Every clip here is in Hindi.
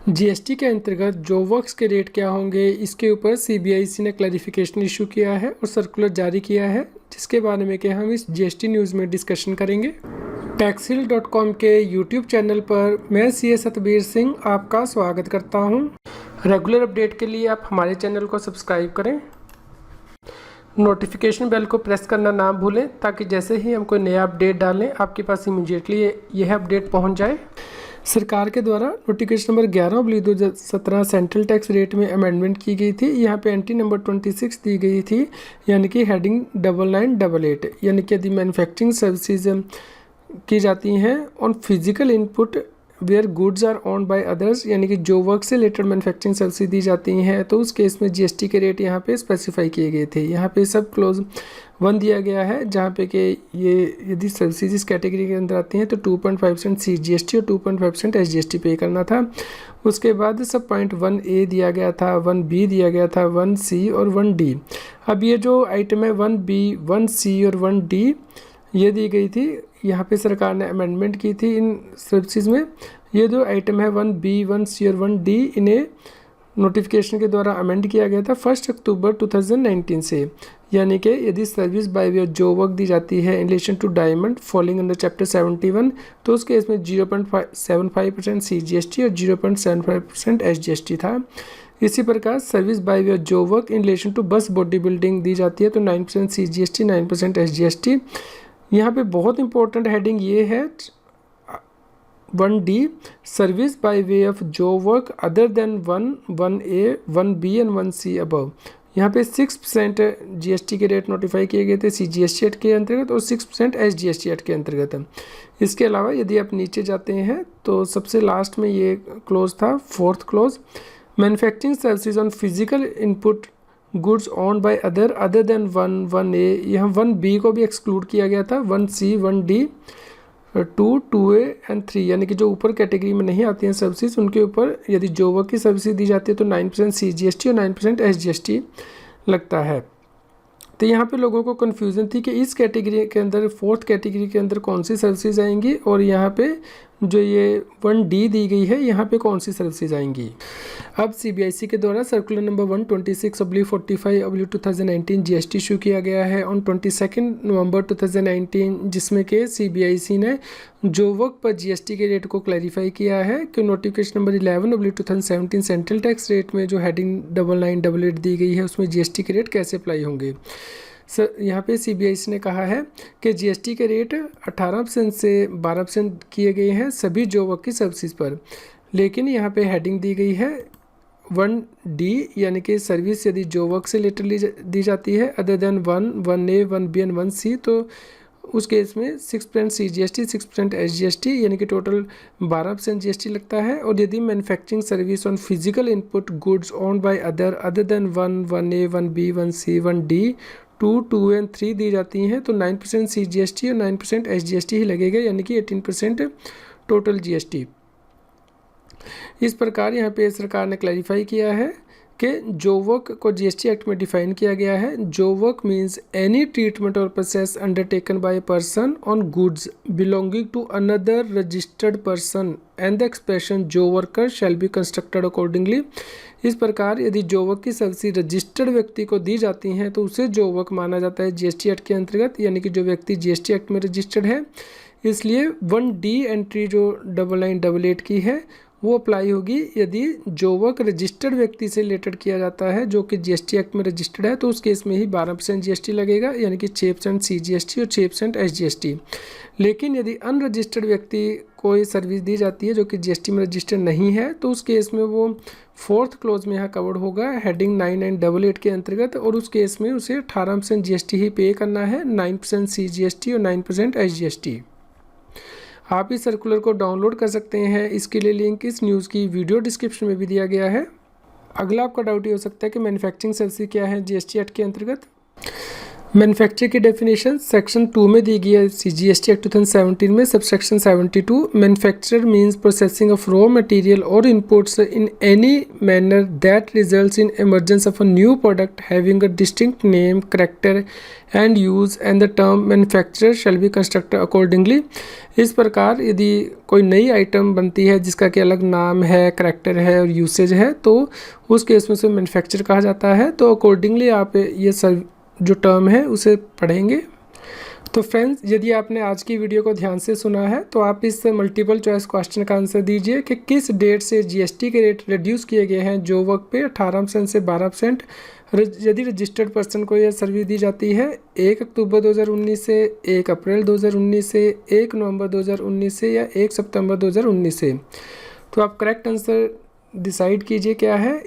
जीएसटी के अंतर्गत जो वर्क्स के रेट क्या होंगे, इसके ऊपर सीबीआईसी ने क्लैरिफिकेशन इशू किया है और सर्कुलर जारी किया है, जिसके बारे में कि हम इस जीएसटी न्यूज़ में डिस्कशन करेंगे। taxhill.com के यूट्यूब चैनल पर मैं सीए सतबीर सिंह आपका स्वागत करता हूं। रेगुलर अपडेट के लिए आप हमारे चैनल को सब्सक्राइब करें, नोटिफिकेशन बेल को प्रेस करना ना भूलें ताकि जैसे ही हम कोई नया अपडेट डालें आपके पास इमीडिएटली यह अपडेट पहुंच जाए। सरकार के द्वारा notification number 11/2017 central tax rate में अमेंडमेंट की गई थी। यहाँ पे एंट्री नंबर 26 दी गई थी, यानी कि हेडिंग 9988, यानी कि यदि मैन्युफैक्चरिंग सर्विसेज की जाती हैं on physical input where goods are owned by others, यानी कि जो वर्क से रिलेटेड मैन्युफैक्चरिंग सर्विसेज दी जाती हैं, तो उस केस में जीएसटी के रेट यहाँ पे स्पेसिफाई किए गए थे। यहाँ पे सब क्लोज 1 दिया गया है, जहाँ पे कि ये यदि सर्विसेज इस कैटेगरी के अंदर आती हैं तो 2.5% CGST और 2.5% SGST पे करना था। उसके बाद सब पॉइंट 1A दिया गया था, 1B दिया गया था, 1C और 1D। अब ये जो आइटम है 1B, 1C और 1D ये दी गई थी, यहाँ पे सरकार ने अमेंडमेंट की थी इन सर्विसेज में। ये जो आइटम है 1B, 1C और 1D, इन्हें नोटिफिकेशन के द्वारा अमेंड किया गया था 1 अक्टूबर 2019 से। यानी कि यदि सर्विस बाय वे जो वर्क दी जाती है in relation to diamond falling under chapter 71, तो उस केस में 0.75% CGST और 0.75% SGST था। इसी प्रकार सर्विस बाय वे जो वर्क इन रिलेशन टू बस बॉडी बिल्डिंग दी जाती है तो 9% CGST, 9% SGST। यहाँ पे बहुत इंपॉर्टेंट हेडिंग ये है 1D, service by way of job work other than 1A, 1B and 1C above. यहाँ पे 6% जीएसटी के रेट नोटिफाई किए गए थे CGST एक्ट के अंतर्गत और 6% SGST एक्ट के अंतर्गत। इसके अलावा यदि आप नीचे जाते हैं तो सबसे लास्ट में ये क्लोज था, 4th close, manufacturing services on physical input goods owned by other than 1A, यहाँ 1B को भी एक्सक्लूड किया गया था, 1C, 1D, 2A एंड 3, यानी कि जो ऊपर कैटेगरी में नहीं आती हैं सर्विसेज, उनके ऊपर यदि जो वर्क की सर्विसेज दी जाती है तो 9% CGST और 9% SGST लगता है। तो यहाँ पे लोगों को कन्फ्यूज़न थी कि इस कैटेगरी के अंदर 4th कैटेगरी के अंदर कौन सी सर्विसेज आएंगी और यहाँ पे जो ये 1D दी गई है यहाँ पे कौन सी सर्विसेज आएंगी। अब सीबीआईसी के द्वारा सर्कुलर नंबर 126/45/2019 जीएसटी इशू किया गया है ऑन 22 नवंबर 2019, जिसमें कि सीबीआईसी ने जो वर्क पर जीएसटी के रेट को क्लैरिफाई किया है कि notification number 11/2017 central tax rate में जो हेडिंग 9988 दी गई है उसमें जीएसटी के रेट कैसे अप्लाई होंगे। सर यहाँ पे सीबीआईसी ने कहा है कि जीएसटी के रेट 18% से 12% किए गए हैं सभी जो वर्क की सर्विसेज पर, लेकिन यहाँ पे हेडिंग दी गई है 1D, यानी कि सर्विस यदि जो वर्क से रिलेटेड दी जाती है other than 1A, 1B and 1C, तो उस केस में 6% CGST, 6% SGST, यानी कि टोटल 12% GST लगता है। और यदि manufacturing service on physical input goods owned by other than 1A, 1B, 1C, 1D, 2 and 3 दी जाती हैं तो 9% CGST और 9% SGST ही लगेगा, यानी कि 18% टोटल GST। इस प्रकार यहाँ पे सरकार ने क्लैरिफाई किया है कि जो वर्क को जीएसटी एक्ट में डिफाइन किया गया है, job work means any treatment और process undertaken by a person on goods belonging to another registered person and the expression job worker shall be constructed accordingly. इस प्रकार यदि जो वर्क की सर्विस रजिस्टर्ड व्यक्ति को दी जाती हैं तो उसे जो वर्क माना जाता है जीएसटी एक्ट के अंतर्गत, यानी कि जो व्यक्ति जीएसटी एक्ट में रजिस्टर्ड है। इसलिए 1D एंट्री जो 9988 की है वो अप्लाई होगी यदि जो वर्क रजिस्टर्ड व्यक्ति से रिलेटेड किया जाता है जो कि जीएसटी एक्ट में रजिस्टर्ड है, तो उस केस में ही 12% जीएसटी लगेगा, यानी कि 6% CGST और 6% SGST। लेकिन यदि अनरजिस्टर्ड व्यक्ति को ये सर्विस दी जाती है जो कि जीएसटी में रजिस्टर्ड नहीं है, तो उस केस में वो 4th क्लोज में यहाँ कवर्ड होगा हेडिंग 9988 के अंतर्गत, और उस केस में उसे 18% GST ही पे करना है, 9% CGST और 9% SGST। आप इस सर्कुलर को डाउनलोड कर सकते हैं, इसके लिए लिंक इस न्यूज़ की वीडियो डिस्क्रिप्शन में भी दिया गया है। अगला आपका डाउट ये हो सकता है कि मैन्युफैक्चरिंग सर्विस क्या है जीएसटी एक्ट के अंतर्गत। मैन्युफैक्चर की डेफिनेशन सेक्शन 2 में दी गई है CGST एक्ट 2017 में subsection 72। Manufacture means processing of raw material और inputs in any manner that results in emergence of a new product having a distinct name character and use and the term manufacture shall be constructed accordingly. इस प्रकार यदि कोई नई आइटम बनती है जिसका कि अलग नाम है, करैक्टर है और यूसेज है, तो उस केस में उसे मैन्युफैक्चर कहा जाता है। तो अकॉर्डिंगली आप ये सब जो टर्म है उसे पढ़ेंगे। तो फ्रेंड्स, यदि आपने आज की वीडियो को ध्यान से सुना है तो आप इस मल्टीपल चॉइस क्वेश्चन का आंसर दीजिए कि किस डेट से GST के रेट रिड्यूस किए गए हैं जो वर्क पे 18% से 12%। यदि रजिस्टर्ड पर्सन को यह सर्विस दी जाती है 1 अक्टूबर 2019 से, 1 अप्रैल 2019 से, 1 नवंबर 2019 से या 1 सितंबर 2019 से। तो आप करेक्ट आंसर डिसाइड कीजिए क्या है,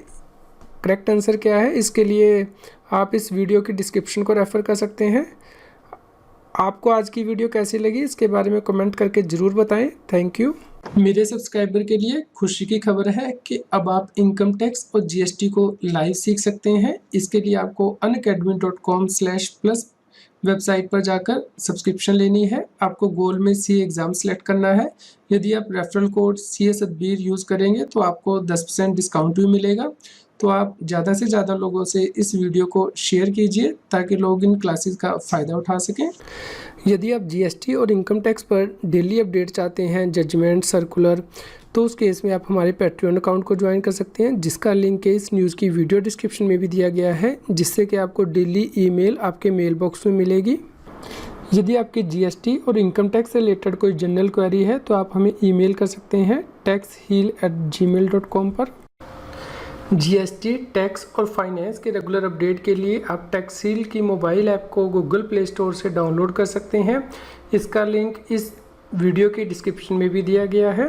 करेक्ट आंसर क्या है। इसके लिए आप इस वीडियो की डिस्क्रिप्शन को रेफ़र कर सकते हैं। आपको आज की वीडियो कैसी लगी इसके बारे में कमेंट करके ज़रूर बताएं। Thank you. मेरे सब्सक्राइबर के लिए खुशी की खबर है कि अब आप इनकम टैक्स और GST को लाइव सीख सकते हैं। इसके लिए आपको unacademy.com/plus वेबसाइट पर जाकर सब्सक्रिप्शन लेनी है। आपको गोल में CA एग्ज़ाम सेलेक्ट करना है। यदि आप referral code CA Satbir use करेंगे तो आपको 10% डिस्काउंट भी मिलेगा। तो आप ज़्यादा से ज़्यादा लोगों से इस वीडियो को शेयर कीजिए ताकि लोग इन क्लासेस का फ़ायदा उठा सकें। यदि आप GST और इनकम टैक्स पर डेली अपडेट चाहते हैं, जजमेंट, सर्कुलर, तो उस केस में आप हमारे पैट्रियन अकाउंट को ज्वाइन कर सकते हैं, जिसका लिंक इस न्यूज़ की वीडियो डिस्क्रिप्शन में भी दिया गया है, जिससे कि आपको डेली ईमेल आपके मेल बॉक्स में मिलेगी। यदि आपकी GST और इनकम टैक्स से रिलेटेड कोई जनरल क्वेरी है तो आप हमें ईमेल कर सकते हैं taxheal@gmail.com पर। GST, टैक्स और फाइनेंस के रेगुलर अपडेट के लिए आप टैक्सहील की मोबाइल ऐप को गूगल प्ले स्टोर से डाउनलोड कर सकते हैं। इसका लिंक इस वीडियो की डिस्क्रिप्शन में भी दिया गया है।